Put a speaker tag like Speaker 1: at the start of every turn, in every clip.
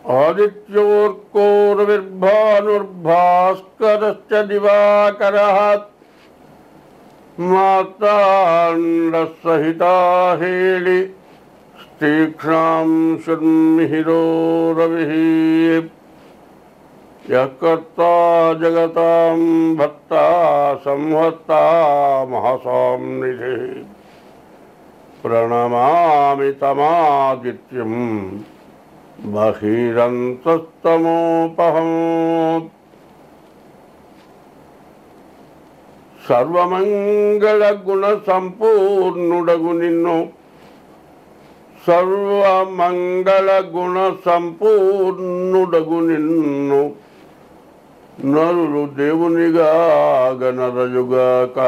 Speaker 1: आदित्योर्कोर्विर्भानुर्भास्करश्च दिवाकरः मार्ताण्डसहिता हेळि तीक्ष्णां शर्मिहिरो रविः यः कर्ता जगतां भर्ता संहर्ता महसां निधिः प्रणमामि तमादित्यं बहिरन्तस्तमोपहम् सर्वमङ्गलगुणसम्पूर्णुडगु निन्नु सर्वमङ्गलगुणसम्पूर्णुडगु निन्नु నరులు దేవునిగా గణరయుగాక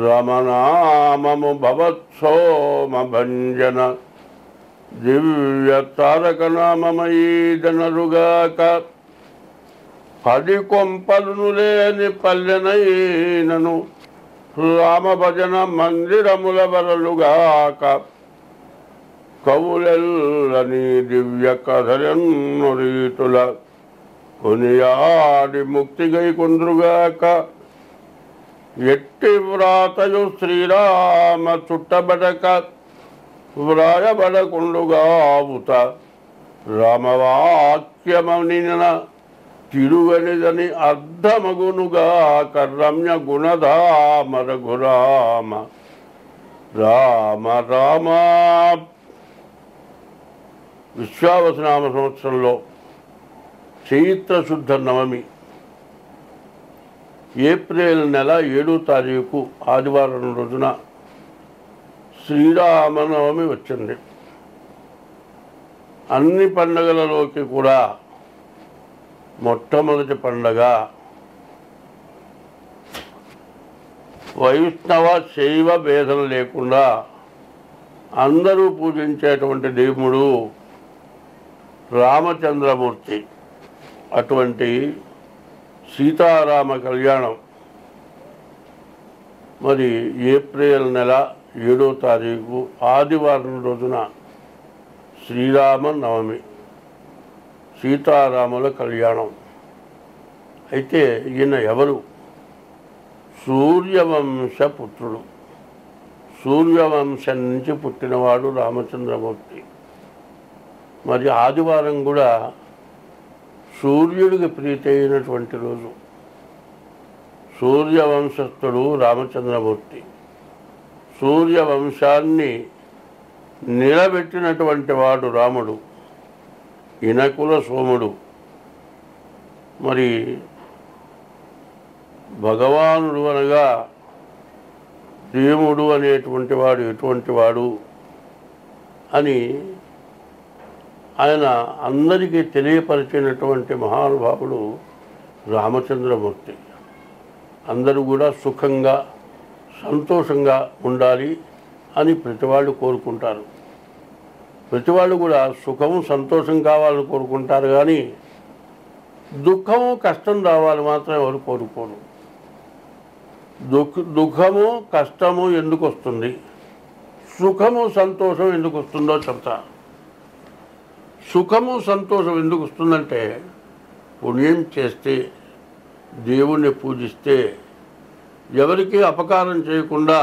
Speaker 1: రమనామము భవత్సోమ భంజన దివ్య తారక నామమయీ జనరుగాక పది కొంపలును లేని పల్లెనైనను రామభజన మందిరముల వరలుగాక కవులెల్లని దివ్య కథలెన్నో రీతుల కొనియాడి ముక్తిగై కొండ్రుగాక ఎట్టి వ్రాతయు శ్రీరామ చుట్టబడక వ్రాయబడకుండుగావుత రామవాక్యమనిన తిరుగనిదని అర్థమగునుగాక రమ్య గుణధామ రఘురామ రామ రామ. విశ్వావసనామ సంవత్సరంలో చైత్రశుద్ధ నవమి ఏప్రిల్ నెల 7వ తారీఖు ఆదివారం రోజున శ్రీరామనవమి వచ్చింది. అన్ని పండుగలలోకి కూడా మొట్టమొదటి పండగ వైష్ణవ శైవ భేదం లేకుండా అందరూ పూజించేటువంటి దేవుడు రామచంద్రమూర్తి. అటువంటి సీతారామ కళ్యాణం మరి ఏప్రిల్ నెల 7వ తారీఖు ఆదివారం రోజున శ్రీరామ నవమి, సీతారాముల కళ్యాణం. అయితే ఈయన ఎవరు? సూర్యవంశ పుత్రుడు. సూర్యవంశం నుంచి పుట్టినవాడు రామచంద్రమూర్తి. మరి ఆదివారం కూడా సూర్యుడికి ప్రీతి అయినటువంటి రోజు. సూర్యవంశస్థుడు రామచంద్రమూర్తి. సూర్యవంశాన్ని నిలబెట్టినటువంటి వాడు రాముడు, ఇనకుల సోముడు. మరి భగవానుడు అనగా దేవుడు అనేటువంటి వాడు ఎటువంటి వాడు అని ఆయన అందరికీ తెలియపరిచినటువంటి మహానుభావుడు రామచంద్రమూర్తి. అందరూ కూడా సుఖంగా సంతోషంగా ఉండాలి అని ప్రతివాళ్ళు కోరుకుంటారు. ప్రతివాళ్ళు కూడా సుఖము సంతోషం కావాలని కోరుకుంటారు, కానీ దుఃఖము కష్టం రావాలి మాత్రం ఎవరు కోరుకోరు. దుఃఖము కష్టము ఎందుకు వస్తుంది, సుఖము సంతోషం ఎందుకు వస్తుందో చెప్తా. సుఖము సంతోషం ఎందుకు వస్తుందంటే, పుణ్యం చేస్తే, దేవుణ్ణి పూజిస్తే, ఎవరికి అపకారం చేయకుండా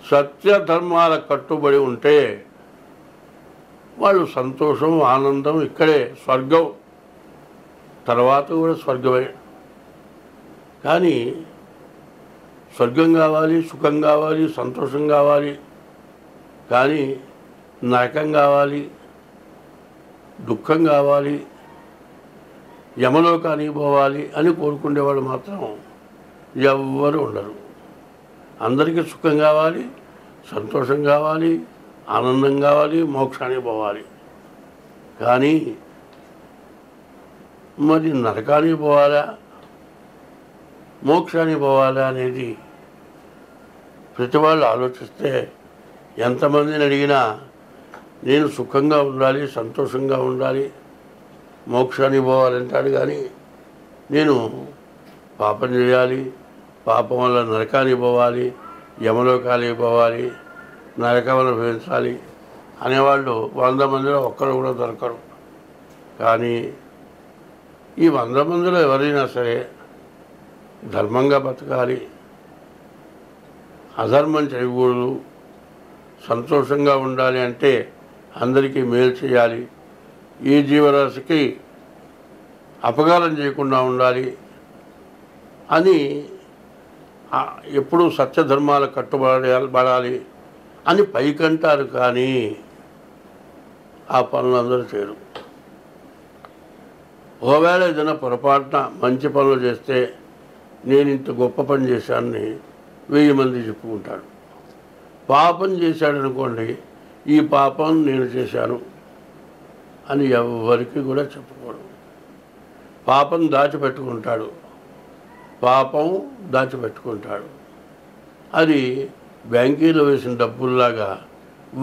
Speaker 1: సత్యధర్మాల కట్టుబడి ఉంటే వాళ్ళు సంతోషం ఆనందం ఇక్కడే, స్వర్గం తర్వాత కూడా స్వర్గమే. కానీ స్వర్గం కావాలి, సుఖం కావాలి, సంతోషం కావాలి, కానీ నరకం కావాలి, దుఃఖం కావాలి, యమలోకానికి పోవాలి అని కోరుకునేవాళ్ళు మాత్రం ఎవ్వరు ఉండరు. అందరికీ సుఖం కావాలి, సంతోషం కావాలి, ఆనందం కావాలి, మోక్షానికి పోవాలి. కానీ మరి నరకానికి పోవాలా, మోక్షానికి పోవాలా అనేది ప్రతి వాళ్ళు ఆలోచిస్తే, ఎంతమందిని అడిగినా నేను సుఖంగా ఉండాలి, సంతోషంగా ఉండాలి, మోక్షానికి పోవాలంటాడు. కానీ నేను పాపం చేయాలి, పాపం వల్ల నరకానికి పోవాలి, యమలోకానికి పోవాలి, నరకం అనుభవించాలి అనేవాళ్ళు 100 మందిలో ఒక్కరు కూడా దొరకరు. కానీ ఈ 100 మందిలో ఎవరైనా సరే ధర్మంగా బతకాలి, అధర్మం చేయకూడదు, సంతోషంగా ఉండాలి అంటే అందరికీ మేలు చేయాలి, ఈ జీవరాశికి అపకారం చేయకుండా ఉండాలి అని ఎప్పుడూ సత్యధర్మాలు కట్టుబడాలి అని పైకంటారు. కానీ ఆ పనులు అందరూ చేయరు. ఒకవేళ ఏదైనా పొరపాటున మంచి పనులు చేస్తే నేను ఇంత గొప్ప పని చేశానని 1000 మంది చెప్పుకుంటాడు. పాపం చేశాడనుకోండి, ఈ పాపం నేను చేశాను అని ఎవరికి కూడా చెప్పుకోడు. పాపం దాచిపెట్టుకుంటాడు, అది బ్యాంకీలో వేసిన డబ్బుల్లాగా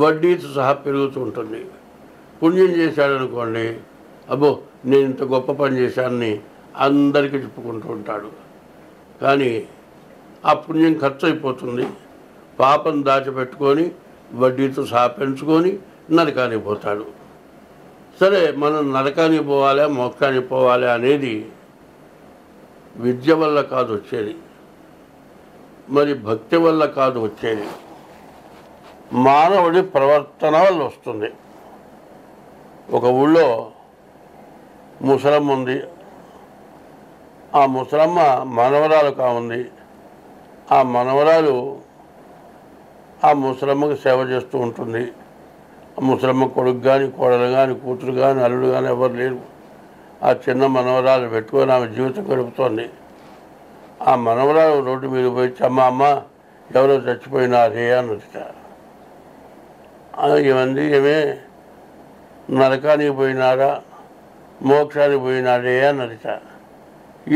Speaker 1: వడ్డీతో సహా పెరుగుతూ ఉంటుంది. పుణ్యం చేశాడనుకోండి, అబ్బో నేను ఇంత గొప్ప పని చేశానని అందరికీ చెప్పుకుంటూ ఉంటాడు. కానీ ఆ పుణ్యం ఖర్చు అయిపోతుంది. పాపం దాచిపెట్టుకొని వడ్డీతో సహా పెంచుకొని నరకానికి పోతాడు. సరే, మనం నరకానికి పోవాలా మోక్షానికి పోవాలా అనేది విద్య వల్ల కాదు వచ్చేది, మరి భక్తి వల్ల కాదు వచ్చేది, మానవుడి ప్రవర్తన వల్ల వస్తుంది. ఒక ఊళ్ళో ముసలమ్మ ఉంది. ఆ ముసలమ్మ మనవరాలు కావుంది. ఆ మనవరాలు ఆ ముసలమ్మకి సేవ చేస్తూ ఉంటుంది. ఆ ముసలమ్మ కొడుకు కానీ, కోడలు కానీ, కూతురు కానీ, అల్లుడు కానీ ఎవరు లేరు. ఆ చిన్న మనవరాలు పెట్టుకొని ఆమె జీవితం గడుపుతోంది. ఆ మనవరాలు రోడ్డు మీద పోయి, అమ్మ ఎవరో చచ్చిపోయినారే అన్నదిట. ఇవన్నీ ఏమే నరకానికి పోయినారా మోక్షానికి పోయినాడే అన్నదిట.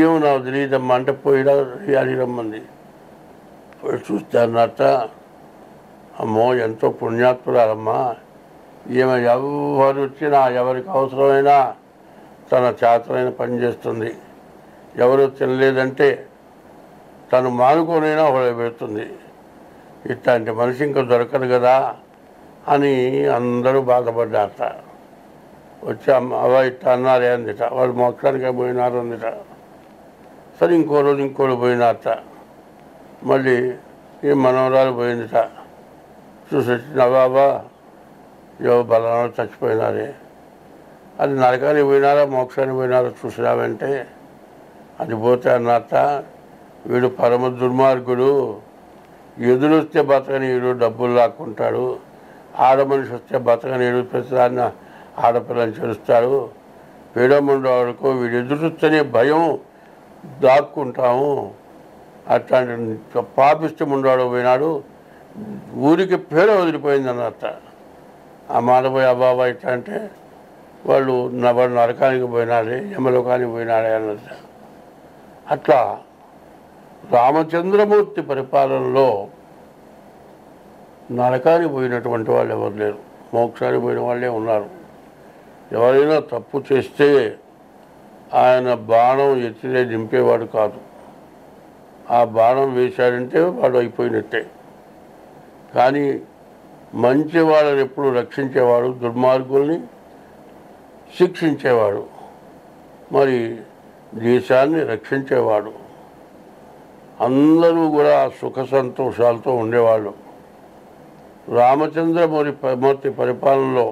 Speaker 1: ఏమో నాకు తెలియదమ్మా అంటే పోయినా అడిగమ్మంది. పోయి చూస్తే అన్నట్ట, అమ్మో ఎంతో పుణ్యాత్మురాలమ్మా, ఈమె ఎవరు వచ్చినా ఎవరికి అవసరమైనా తన చేతనైన పని చేస్తుంది. ఎవరు తినలేదంటే తను మానుకోనైనా ఒకళ్ళు పెడుతుంది. ఇట్లాంటి మనిషి ఇంకా దొరకదు కదా అని అందరూ బాధపడ్డారట. వచ్చి అవ్వ ఇట్లా అన్నారే అందిట. వాళ్ళు మోక్షానికి పోయినారు అందిట. సరే ఇంకో రోజు ఇంకోటి పోయినారట. మళ్ళీ ఈ మనవరాలు పోయిందిట. చూసి వచ్చిన బాబా ఎవరు బలరాలు చచ్చిపోయినారే, అది నరకానికి పోయినారా మోక్షానికి పోయినారా చూసినావంటే అది పోతే అన్నట్ట, వీడు పరమ దుర్మార్గుడు, ఎదురొస్తే బతకనీయుడు, డబ్బులు లాక్కుంటాడు, ఆడ మనిషి వస్తే బతకనీయుడు, ప్రతిదాన్ని ఆడపిల్లని చేరుస్తాడు, పీడముండవాడుకో వీడు ఎదురొస్తేనే భయం దాక్కుంటాము, అట్లాంటి పాపిష్టం ఉండవాడు పోయినాడు, ఊరికి పేడ వదిలిపోయింది అన్నట్ట. ఆ మాట పోయి అబ్బాబా ఇట్లా అంటే వాళ్ళు నరకానికి పోయినాడే, యమలోకానికి పోయినాడే అన్నట్ట. అట్లా రామచంద్రమూర్తి పరిపాలనలో నరకానికి పోయినటువంటి వాళ్ళు ఎవరు లేరు, మోక్షానికి పోయిన వాళ్ళే ఉన్నారు. ఎవరైనా తప్పు చేస్తే ఆయన బాణం ఎత్తినే దింపేవాడు కాదు. ఆ బాణం వేశాడంటే వాడు అయిపోయినట్టే. కానీ మంచి వాళ్ళని ఎప్పుడు రక్షించేవాడు, దుర్మార్గుల్ని శిక్షించేవాడు, మరి దేశాన్ని రక్షించేవాడు. అందరూ కూడా సుఖ సంతోషాలతో ఉండేవాళ్ళు. రామచంద్రమూర్తి పరిపాలనలో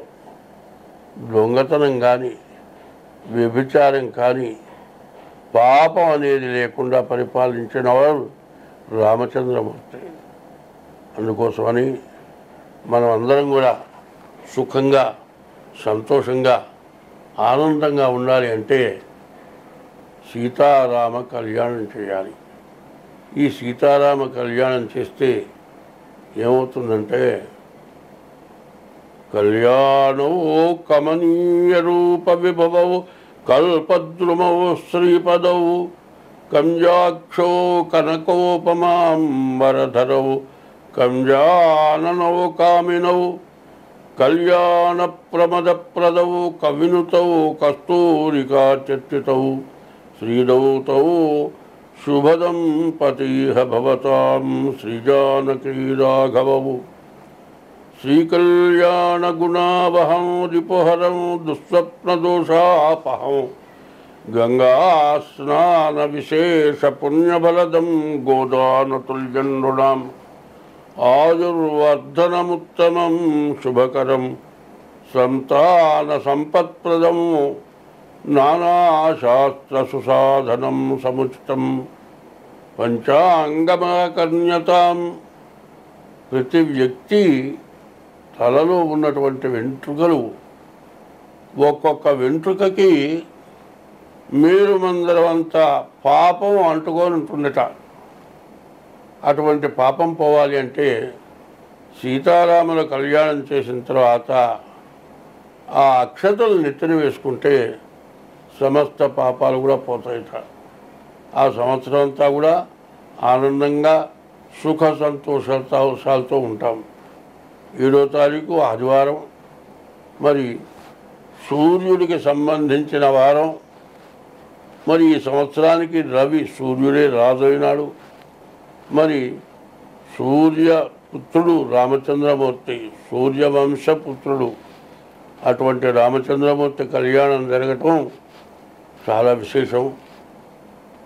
Speaker 1: దొంగతనం కానీ, వ్యభిచారం కానీ, పాపం అనేది లేకుండా పరిపాలించిన వాడు రామచంద్రమూర్తి. అందుకోసమని మనం అందరం కూడా సుఖంగా, సంతోషంగా, ఆనందంగా ఉండాలి అంటే సీతారామ కళ్యాణం చేయాలి. ఈ సీతారామ కళ్యాణం చేస్తే ఏమవుతుందంటే, కళ్యాణో కమనీయ రూప విభవౌ కల్పద్రుమౌ శ్రీపదౌ కంజాక్షో కనకోపమాంబరధరౌ కంజాననౌ కామినౌ కళ్యాణ ప్రమదప్రదౌ కవినుతౌ కస్తూరికా చర్చితౌ శ్రీదౌతౌ శుభదంపతీహ భవతాం శ్రీజానకీ రాఘవౌ. శ్రీకళ్యాణగుణావహం రిపుహరం దుస్వప్నదోషాపహం గంగాస్నాన విశేష పుణ్యబలదం గోదానతుల్యం నృణాం ఆయుర్వర్ధనముత్తమం శుభకరం సంతాన సంపత్ప్రదం నానాశాస్త్ర సుసాధనం సముచితం పంచాంగమకర్ణ్యతాం. ప్రతి వ్యక్తి తలలో ఉన్నటువంటి వెంట్రుకలు ఒక్కొక్క వెంట్రుకకి మేరుమందరమంత పాపం అంటుకొని ఉంటుందట. అటువంటి పాపం పోవాలి అంటే సీతారాముల కళ్యాణం చేసిన తర్వాత ఆ అక్షతలు నెత్తిన వేసుకుంటే సమస్త పాపాలు కూడా పోతాయట. ఆ సంవత్సరం అంతా కూడా ఆనందంగా సుఖ సంతోషాలతో ఉంటాం. 7వ తారీఖు ఆదివారం, మరి సూర్యుడికి సంబంధించిన వారం. మరి ఈ సంవత్సరానికి రవి సూర్యుడే రాజైనాడు. మరి సూర్యపుత్రుడు రామచంద్రమూర్తి, సూర్యవంశపుత్రుడు. అటువంటి రామచంద్రమూర్తి కళ్యాణం జరగటం చాలా విశేషం.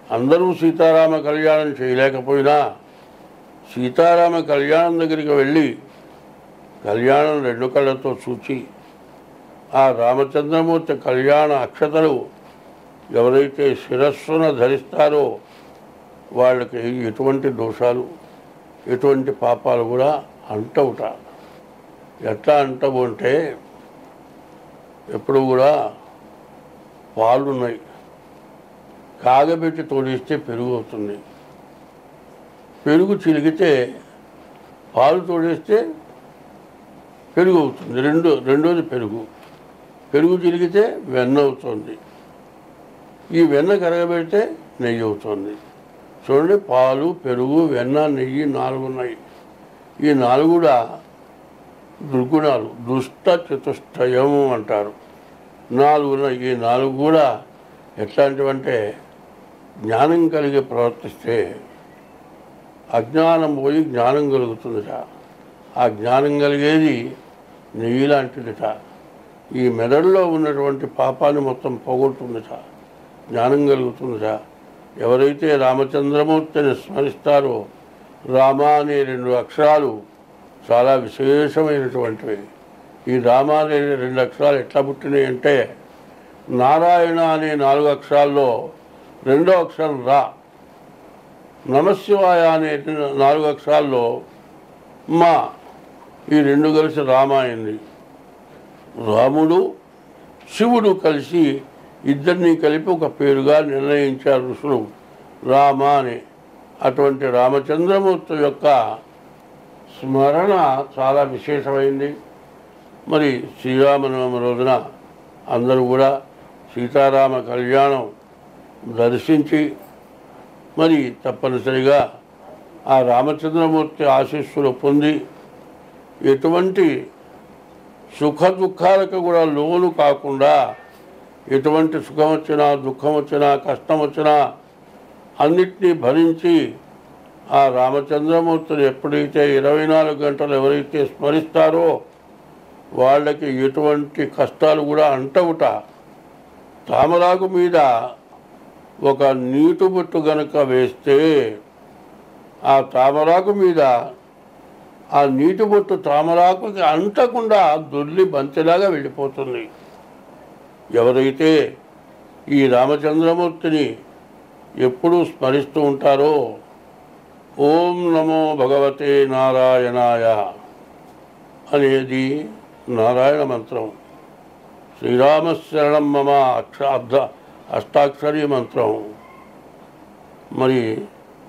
Speaker 1: అందరూ సీతారామ కళ్యాణం చేయలేకపోయినా సీతారామ కళ్యాణం దగ్గరికి వెళ్ళి కళ్యాణం 2 కళ్ళతో చూచి ఆ రామచంద్రమూర్తి కళ్యాణ అక్షతలు ఎవరైతే శిరస్సున ధరిస్తారో వాళ్ళకి ఎటువంటి దోషాలు, ఎటువంటి పాపాలు కూడా అంటవుట. ఎట్లా అంటవు అంటే, ఎప్పుడు కూడా పాలున్నాయి, కాగబెట్టి తోడిస్తే పెరుగు అవుతుంది. పెరుగు చిలిగితే పాలు తోడేస్తే పెరుగు అవుతుంది. రెండోది పెరుగు చిలిగితే వెన్న అవుతుంది. ఈ వెన్న కరగబెడితే నెయ్యి అవుతుంది. చూడండి, పాలు, పెరుగు, వెన్న, నెయ్యి 4 ఉన్నాయి. ఈ 4 కూడా దుర్గుణాలు, దుష్ట చతుష్టయం అంటారు. 4 ఉన్నాయి. ఈ 4 కూడా ఎట్లాంటివంటే జ్ఞానం కలిగి ప్రవర్తిస్తే అజ్ఞానం పోయి జ్ఞానం కలుగుతుందట. ఆ జ్ఞానం కలిగేది నెయ్యి లాంటిదిట. ఈ మెదడులో ఉన్నటువంటి పాపాన్ని మొత్తం పోగొడుతుందట, జ్ఞానం కలుగుతుందట. ఎవరైతే రామచంద్రమూర్తిని స్మరిస్తారో, రామ అనే 2 అక్షరాలు చాలా విశేషమైనటువంటివి. ఈ రామ అనే 2 అక్షరాలు ఎట్లా పుట్టినాయి అంటే, నారాయణ అనే 4 అక్షరాల్లో 2వ అక్షరం రా, నమశివాయ అనే 4 అక్షరాల్లో మా, ఈ 2 కలిసి రామ అయింది. రాముడు శివుడు కలిసి ఇద్దరిని కలిపి ఒక పేరుగా నిర్ణయించారు ఋషులు, రామ అని. అటువంటి రామచంద్రమూర్తి యొక్క స్మరణ చాలా విశేషమైంది. మరి శ్రీరామనవమి రోజున అందరూ కూడా సీతారామ కళ్యాణం దర్శించి మరి తప్పనిసరిగా ఆ రామచంద్రమూర్తి ఆశీస్సులు పొంది ఎటువంటి సుఖ దుఃఖాలకు కూడా లోను కాకుండా, ఎటువంటి సుఖం వచ్చినా, దుఃఖం వచ్చినా, కష్టం వచ్చినా అన్నిటినీ భరించి ఆ రామచంద్రమూర్తిని ఎప్పుడైతే 24 గంటలు ఎవరైతే స్మరిస్తారో వాళ్ళకి ఎటువంటి కష్టాలు కూడా అంటవుట. తామరాకు మీద ఒక నీటి బొట్టు గనక వేస్తే ఆ తామరాకు మీద ఆ నీటి బొట్టు తామరాకుకి అంటకుండా దొర్లి బంతిలాగా వెళ్ళిపోతుంది. ఎవరైతే ఈ రామచంద్రమూర్తిని ఎప్పుడూ స్మరిస్తూ ఉంటారో, ఓం నమో భగవతే నారాయణాయ అనేది నారాయణ మంత్రం, శ్రీరామశరణం మమ అష్టాక్షరీ మంత్రం. మరి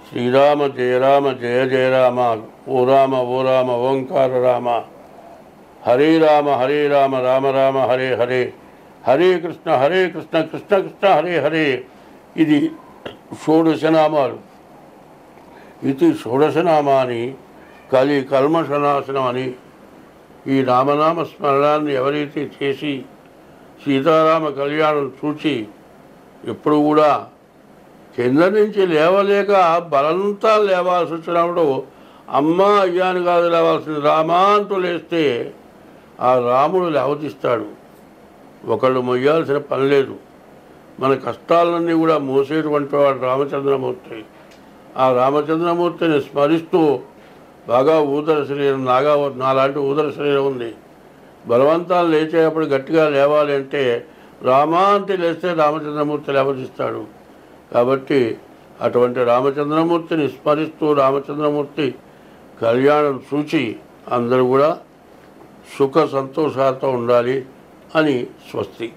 Speaker 1: శ్రీరామ జయ రామ జయ జయ రామ, ఓ రామ ఓంకార రామ, హరే రామ రామ రామ హరే హరే, హరే కృష్ణ కృష్ణ కృష్ణ హరే హరే. ఇది 16 నామాలు. ఇది 16 నామాని కలి కల్మషనాశనం అని. ఈ రామనామ స్మరణాన్ని ఎవరైతే చేసి సీతారామ కళ్యాణం చూచి ఎప్పుడు కూడా కింద నుంచి లేవలేక బలంతా లేవాల్సి వచ్చినప్పుడు అమ్మ అయ్యాను కాదు లేవాల్సింది రామా అంటూ లేస్తే ఆ రాముడు లేవతీస్తాడు. ఒకళ్ళు మొయ్యాల్సిన పని లేదు. మన కష్టాలన్నీ కూడా మోసేటువంటి వాడు రామచంద్రమూర్తి. ఆ రామచంద్రమూర్తిని స్మరిస్తూ బాగా ఊదర శరీరం నాలాంటి ఊదర శరీరం ఉంది. బలవంతాలు లేచేటప్పుడు గట్టిగా లేవాలి అంటే రామా అంటే లేస్తే రామచంద్రమూర్తి లేవతీస్తాడు. కాబట్టి అటువంటి రామచంద్రమూర్తిని స్మరిస్తూ రామచంద్రమూర్తి కళ్యాణం చూచి అందరూ కూడా సుఖ సంతోషాలతో ఉండాలి అని స్వస్తి.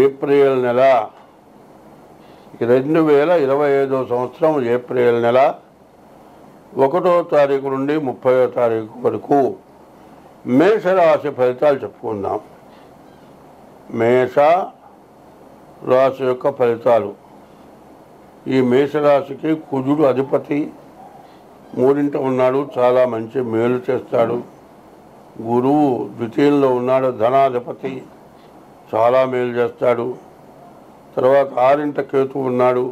Speaker 1: ఏప్రిల్ నెల 2025 సంవత్సరం ఏప్రిల్ నెల 1వ తారీఖు నుండి 30వ తారీఖు వరకు మేషరాశి ఫలితాలు చెప్పుకుందాం. మేష రాశి యొక్క ఫలితాలు. ఈ మేషరాశికి కుజుడు అధిపతి 3వ ఉన్నాడు, చాలా మంచి మేలు చేస్తాడు. గురువు 2వ ఉన్నాడు, ధనాధిపతి, చాలా మేలు చేస్తాడు. తర్వాత 6వ కేతు ఉన్నాడు,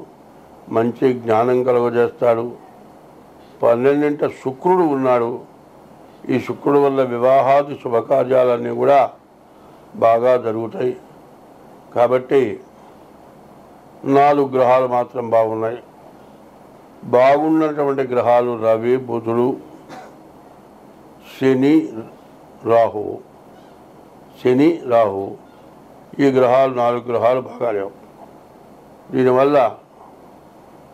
Speaker 1: మంచి జ్ఞానం కలుగజేస్తాడు. 12వ శుక్రుడు ఉన్నాడు. ఈ శుక్రుడు వల్ల వివాహాది శుభకార్యాలన్నీ కూడా బాగా జరుగుతాయి. కాబట్టి 4 గ్రహాలు మాత్రం బాగున్నాయి. బాగున్నటువంటి గ్రహాలు రవి, బుధుడు, శని, రాహువు. ఈ గ్రహాలు 4 గ్రహాలు బాగాలేవు. దీనివల్ల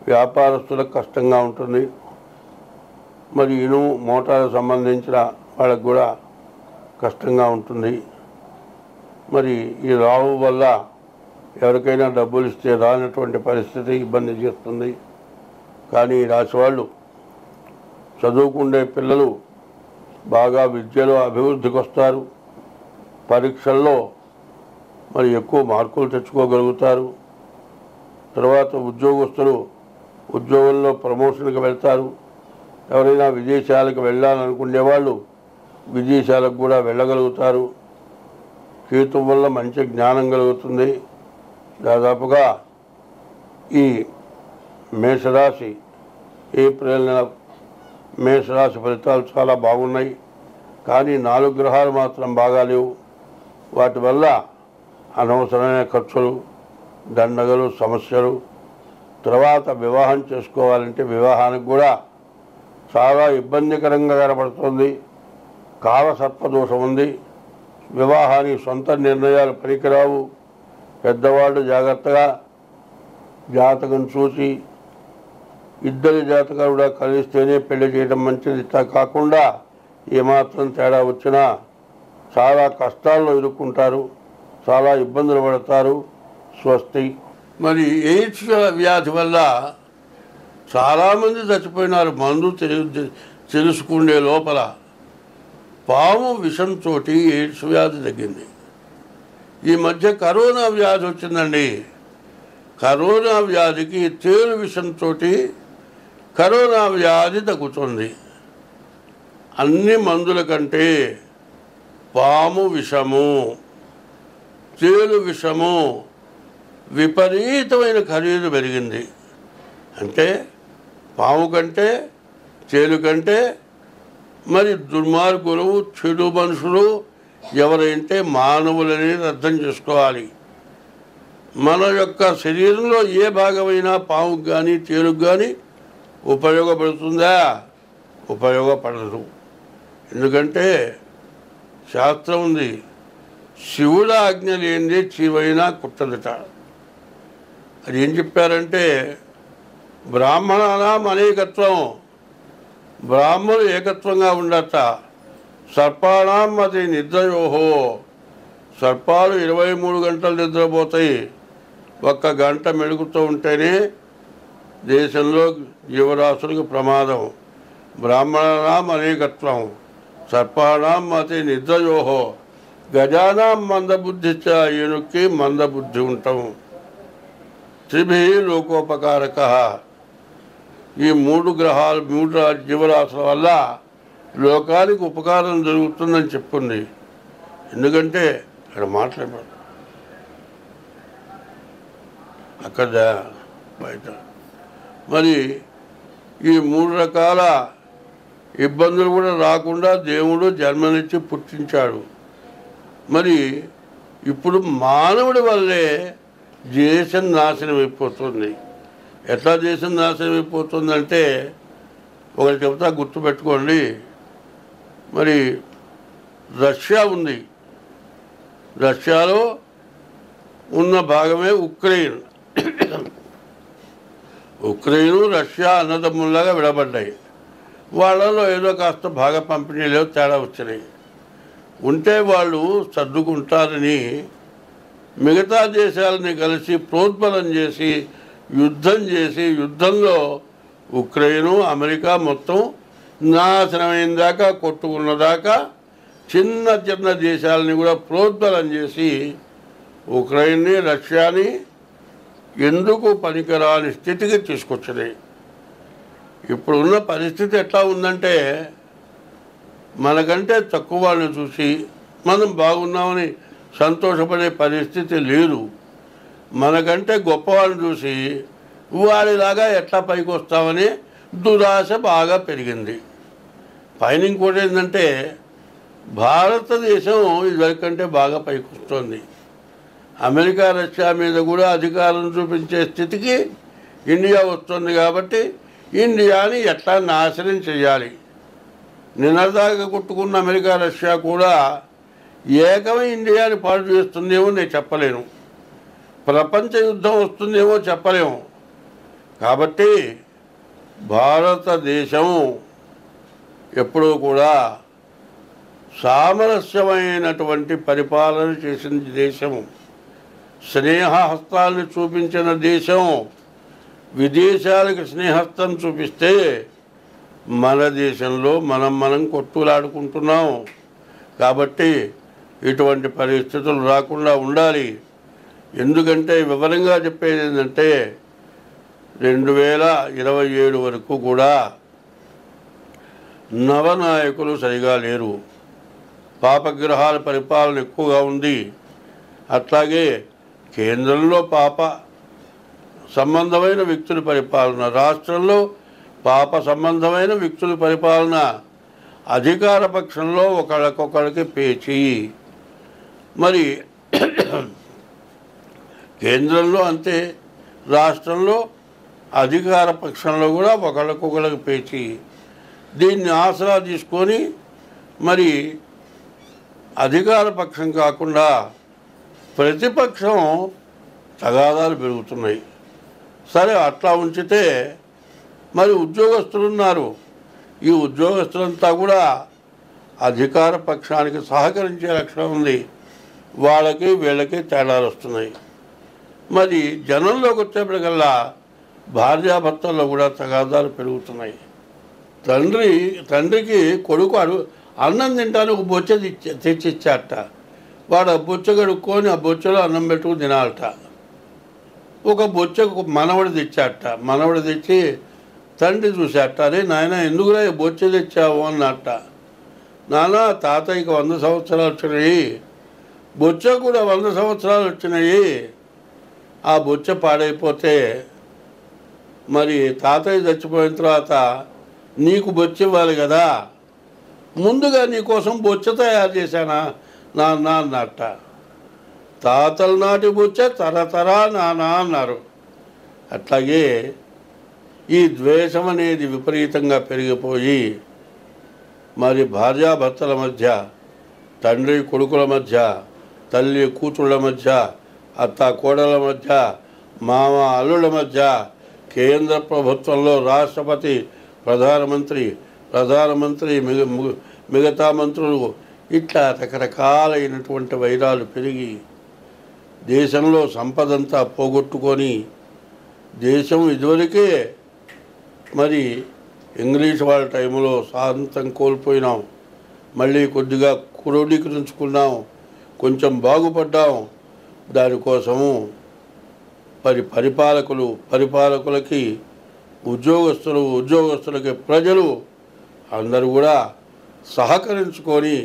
Speaker 1: వ్యాపారస్తులకు కష్టంగా ఉంటుంది. మరి ఇనుము మోటార్ సంబంధించిన వాళ్ళకు కూడా కష్టంగా ఉంటుంది. మరి ఈ రాహు వల్ల ఎవరికైనా డబ్బులు ఇస్తే రానటువంటి పరిస్థితి ఇబ్బంది చేస్తుంది. కానీ ఈ రాశి వాళ్ళు చదువుకునే పిల్లలు బాగా విద్యలో అభివృద్ధికి వస్తారు. పరీక్షల్లో మరి ఎక్కువ మార్కులు తెచ్చుకోగలుగుతారు. తర్వాత ఉద్యోగస్తులు ఉద్యోగంలో ప్రమోషన్కి వెళ్తారు. ఎవరైనా విదేశాలకు వెళ్ళాలనుకునే వాళ్ళు విదేశాలకు కూడా వెళ్ళగలుగుతారు. కేతు వల్ల మంచి జ్ఞానం కలుగుతుంది. దాదాపుగా ఈ మేషరాశి ఏప్రిల్ నెల మేషరాశి ఫలితాలు చాలా బాగున్నాయి. కానీ 4 గ్రహాలు మాత్రం బాగాలేవు. వాటి వల్ల అనవసరమైన ఖర్చులు, దండగలు, సమస్యలు. తర్వాత వివాహం చేసుకోవాలంటే వివాహానికి కూడా చాలా ఇబ్బందికరంగా కనబడుతుంది. కాలసర్పదోషం ఉంది. వివాహానికి సొంత నిర్ణయాలు పనికిరావు. పెద్దవాళ్ళు జాగ్రత్తగా జాతకం చూసి ఇద్దరి జాతకాలు కూడా కలిస్తేనే పెళ్లి చేయడం మంచిది. కాకుండా ఏమాత్రం తేడా వచ్చినా చాలా కష్టాల్లో ఇరుక్కుంటారు, చాలా ఇబ్బందులు పడతారు. స్వస్తి. మరి ఎయిడ్స్ వ్యాధి వల్ల చాలామంది చచ్చిపోయినారు. మందు తెలుసుకునే లోపల పాము విషంతో ఎయిడ్స్ వ్యాధి తగ్గింది. ఈ మధ్య కరోనా వ్యాధి వచ్చిందండి. కరోనా వ్యాధికి తేలు విషంతో కరోనా వ్యాధి తగ్గుతుంది. అన్ని మందుల కంటే పాము విషము, తేలు విషము విపరీతమైన ఖరీదు పెరిగింది. అంటే పాము కంటే తేలు కంటే మరి దుర్మార్గులు, చెడు మనుషులు ఎవరైతే మానవులనేది అర్థం చేసుకోవాలి. మన యొక్క శరీరంలో ఏ భాగమైనా పాముకు కానీ తేలుకు కానీ ఉపయోగపడుతుందా? ఉపయోగపడదు. ఎందుకంటే శాస్త్రం ఉంది, శివుల ఆజ్ఞ లేనిదే చీవైనా కుట్టదట. అది ఏం చెప్పారంటే బ్రాహ్మణానాం అనేకత్వం, బ్రాహ్మణులు ఏకత్వంగా ఉండట. సర్పాణం అది నిద్రయోహో, సర్పాలు 23 గంటలు నిద్రపోతాయి. 1 గంట మెలుగుతూ ఉంటేనే దేశంలో జీవరాశులకు ప్రమాదం. బ్రాహ్మణానాం అనేకత్వం, సర్పాణం అతి నిద్రయోహో, గజానాం మందబుద్ధిచ్చ, ఏనుక్కి మందబుద్ధి ఉంటాం. త్రిభి లోకోపకారక. ఈ 3 గ్రహాలు 3 జీవరాశుల వల్ల లోకానికి ఉపకారం జరుగుతుందని చెప్పుంది. ఎందుకంటే అక్కడ మాట్లాడారు, అక్కడ బయట మరి ఈ 3 రకాల ఇబ్బందులు కూడా రాకుండా దేవుడు జన్మనిచ్చి పుట్టించాడు. మరి ఇప్పుడు మానవుడి వల్లే దేశం నాశనం అయిపోతుంది. ఎట్లా దేశం నాశనం అయిపోతుందంటే ఒకటి చెబుతా, గుర్తుపెట్టుకోండి. మరి రష్యా ఉంది, రష్యాలో ఉన్న భాగమే ఉక్రెయిన్. ఉక్రెయిన్ రష్యా అన్నదమ్ముల్లాగా విడబడ్డాయి. వాళ్ళలో ఏదో కాస్త భాగ పంపిణీలో తేడా వచ్చినాయి. ఉంటే వాళ్ళు సర్దుకుంటారని మిగతా దేశాలని కలిసి ప్రోద్బలం చేసి యుద్ధంలో ఉక్రెయిన్ అమెరికా మొత్తం నాశనమైన దాకా, కొట్టుకున్నదాకా చిన్న చిన్న దేశాలని కూడా ప్రోద్బలం చేసి ఉక్రెయిన్ని రష్యాని ఎందుకు పనికిరాని స్థితికి తీసుకొచ్చినాయి. ఇప్పుడున్న పరిస్థితి ఎట్లా ఉందంటే మనకంటే తక్కువ వాళ్ళని చూసి మనం బాగున్నామని సంతోషపడే పరిస్థితి లేదు. మనకంటే గొప్ప వాళ్ళని చూసి వాడిలాగా ఎట్లా పైకి వస్తామని దురాశ బాగా పెరిగింది. పైన ఇంకోటి ఏంటంటే భారతదేశం ఇదివరకంటే బాగా పైకి వస్తుంది. అమెరికా రష్యా మీద కూడా అధికారం చూపించే స్థితికి ఇండియా వస్తుంది. కాబట్టి ఇండియాని ఎట్లా నాశనం చేయాలి, నిన్నదాకా కొట్టుకున్న అమెరికా రష్యా కూడా ఏకమై ఇండియాని పాడు చేస్తుందేమో నేను చెప్పలేను. ప్రపంచ యుద్ధం వస్తుందేమో చెప్పలేము. కాబట్టి భారతదేశం ఎప్పుడూ కూడా సామరస్యమైనటువంటి పరిపాలన చేసిన దేశం, స్నేహహస్తాన్ని చూపించిన దేశం. విదేశాలకు స్నేహస్తం చూపిస్తే మన దేశంలో మనం కొట్టులాడుకుంటున్నాం. కాబట్టి ఇటువంటి పరిస్థితులు రాకుండా ఉండాలి. ఎందుకంటే వివరంగా చెప్పేది ఏంటంటే 2027 వరకు కూడా నవనాయకులు సరిగా లేరు. పాపగ్రహాల పరిపాలన ఎక్కువగా ఉంది. అట్లాగే కేంద్రంలో పాప సంబంధమైన వ్యక్తుల పరిపాలన, రాష్ట్రంలో పాప సంబంధమైన వ్యక్తుల పరిపాలన, అధికార పక్షంలో ఒకళ్ళకొకళ్ళకి పేచి. మరి కేంద్రంలో అంతే, రాష్ట్రంలో అధికార పక్షంలో కూడా ఒకళ్ళకొకళ్ళకి పేచి. దీన్ని ఆసరా తీసుకొని మరి అధికార పక్షం కాకుండా ప్రతిపక్షం తగాదాలు పెరుగుతున్నాయి. సరే, అట్లా ఉంచితే మరి ఉద్యోగస్తులు ఉన్నారు. ఈ ఉద్యోగస్తులంతా కూడా అధికార పక్షానికి సహకరించే లక్షణం ఉంది. వాళ్ళకి వీళ్ళకి తేడాలు వస్తున్నాయి. మరి జనంలోకి వచ్చేప్పటికల్లా భార్యాభర్తల్లో కూడా తగాదాలు పెరుగుతున్నాయి. తండ్రికి కొడుకు అన్నం తింటాను ఒక బొచ్చ తెచ్చిచ్చాట. వాడు ఆ బొచ్చ కడుక్కొని ఆ బొచ్చలో అన్నం పెట్టుకుని తినాలట. ఒక బొచ్చకు మనవడు తెచ్చాట. మనవడు తెచ్చి తండ్రి చూశాట, అరే నాయన ఎందుకురా ఈ బొచ్చ తెచ్చావు అన్నట్ట. నాన్న, తాతయ్యకి 100 సంవత్సరాలు వచ్చినాయి, బొచ్చ కూడా 100 సంవత్సరాలు వచ్చినాయి. ఆ బొచ్చ పాడైపోతే మరి తాతయ్య చచ్చిపోయిన తర్వాత నీకు బొచ్చ ఇవ్వాలి కదా, ముందుగా నీకోసం బొచ్చ తయారు చేశానా నాన్న అన్నట్ట. తాతల నాటి బొచ్చ తరతరా నాన్న అన్నారు. అట్లాగే ఈ ద్వేషం అనేది విపరీతంగా పెరిగిపోయి మరి భార్యాభర్తల మధ్య, తండ్రి కొడుకుల మధ్య, తల్లి కూతుళ్ళ మధ్య, అత్త కోడల మధ్య, మామ అల్లుళ్ళ మధ్య, కేంద్ర ప్రభుత్వంలో రాష్ట్రపతి, ప్రధానమంత్రి మిగతా మంత్రులు, ఇట్లా రకరకాలైనటువంటి వైరాలు పెరిగి దేశంలో సంపదంతా పోగొట్టుకొని, దేశం ఇదివరకే మరి ఇంగ్లీష్ వాళ్ళ టైంలో శాంతం కోల్పోయినాం, మళ్ళీ కొద్దిగా క్రోడీకరించుకున్నాం, కొంచెం బాగుపడ్డాం. దానికోసము పరిపాలకులకి ఉద్యోగస్తులకి ప్రజలు అందరూ కూడా సహకరించుకొని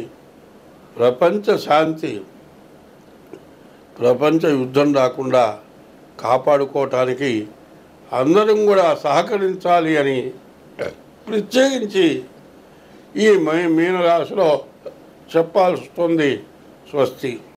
Speaker 1: ప్రపంచ యుద్ధం రాకుండా కాపాడుకోవటానికి అందరం కూడా సహకరించాలి అని ప్రత్యేకించి ఈ మీనరాశిలో చెప్పాల్సి వస్తుంది. స్వస్తి.